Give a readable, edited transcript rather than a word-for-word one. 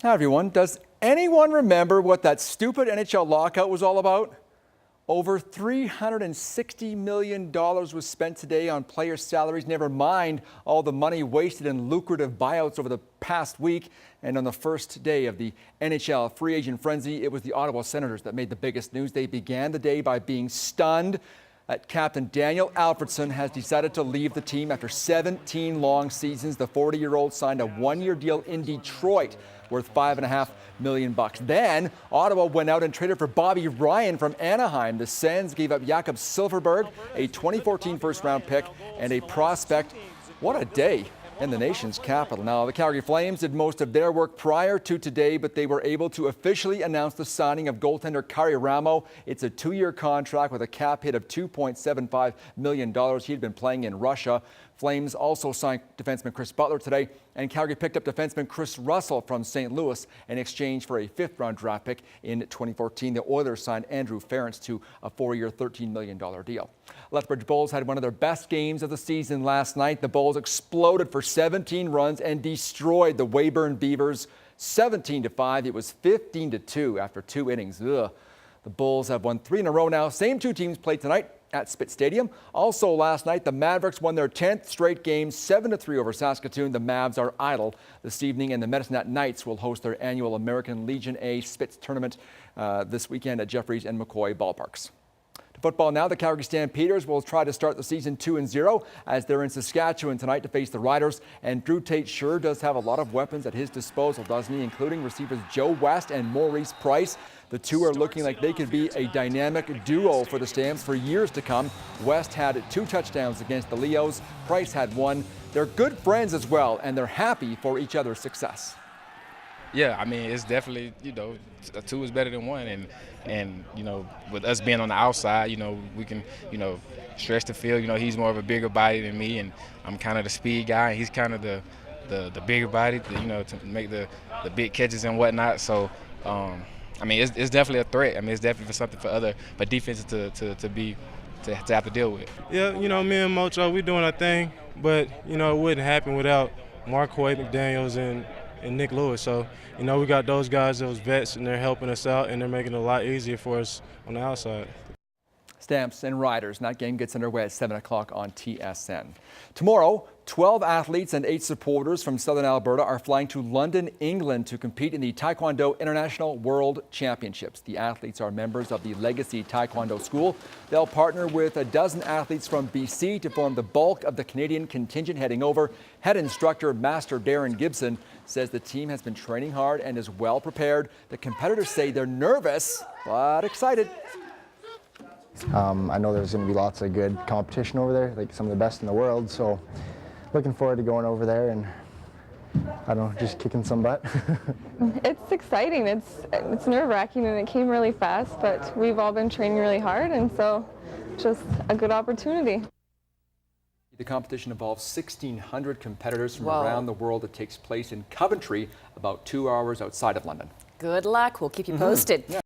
Hi everyone, does anyone remember what that stupid NHL lockout was all about? Over $360 million was spent today on player salaries, never mind all the money wasted in lucrative buyouts over the past week. And on the first day of the NHL free agent frenzy, it was the Ottawa Senators that made the biggest news. They began the day by being stunned that Captain Daniel Alfredsson has decided to leave the team after 17 long seasons. The 40-year-old signed a one-year deal in Detroit worth $5.5 million. Then Ottawa went out and traded for Bobby Ryan from Anaheim. The Sens gave up Jakob Silfverberg, a 2014 first-round pick, and a prospect. What a day in the nation's capital. Now, the Calgary Flames did most of their work prior to today, but they were able to officially announce the signing of goaltender Kari Ramo. It's a 2-year contract with a cap hit of $2.75 million. He'd been playing in Russia. Flames also signed defenseman Chris Butler today, and Calgary picked up defenseman Chris Russell from St. Louis in exchange for a 5th-round draft pick in 2014. The Oilers signed Andrew Ference to a 4-year, $13 million deal. Lethbridge Bulls had one of their best games of the season last night. The Bulls exploded for 17 runs and destroyed the Weyburn Beavers 17-5. It was 15-2 after 2 innings. The Bulls have won 3 in a row now. Same 2 teams played tonight at Spitz Stadium. Also last night, the Mavericks won their 10th straight game, 7-3 over Saskatoon. The Mavs are idle this evening, and the Medicine Hat Knights will host their annual American Legion A Spitz tournament this weekend at Jeffries and McCoy ballparks. To football now, the Calgary Stampeders will try to start the season 2-0 as they're in Saskatchewan tonight to face the Riders. And Drew Tate sure does have a lot of weapons at his disposal, doesn't he? Including receivers Joe West and Maurice Price. The two are looking like they could be a dynamic duo for the Stamps for years to come. West had 2 touchdowns against the Leos. Price had 1. They're good friends as well, and they're happy for each other's success. Yeah, I mean, it's definitely, 2 is better than 1. And with us being on the outside, we can, stretch the field. He's more of a bigger body than me, and I'm kind of the speed guy, and he's kind of the bigger body, to make the big catches and whatnot. So, I mean, it's definitely a threat. I mean, it's definitely something for defenses to have to deal with. Yeah, me and Mocho, we're doing our thing, but, it wouldn't happen without Marquay McDaniels and Nick Lewis. So, we got those guys, those vets, and they're helping us out, and they're making it a lot easier for us on the outside. Stamps and Riders. And that game gets underway at 7 o'clock on TSN. Tomorrow, 12 athletes and 8 supporters from Southern Alberta are flying to London, England to compete in the Taekwondo International World Championships. The athletes are members of the Legacy Taekwondo School. They'll partner with a dozen athletes from BC to form the bulk of the Canadian contingent heading over. Head instructor Master Darren Gibson says the team has been training hard and is well prepared. The competitors say they're nervous but excited. I know there's going to be lots of good competition over there, like some of the best in the world, so looking forward to going over there and, I don't know, just kicking some butt. It's exciting. It's nerve-wracking, and it came really fast, but we've all been training really hard, and so just a good opportunity. The competition involves 1,600 competitors from around the world. It takes place in Coventry, about 2 hours outside of London. Good luck. We'll keep you posted. Yeah.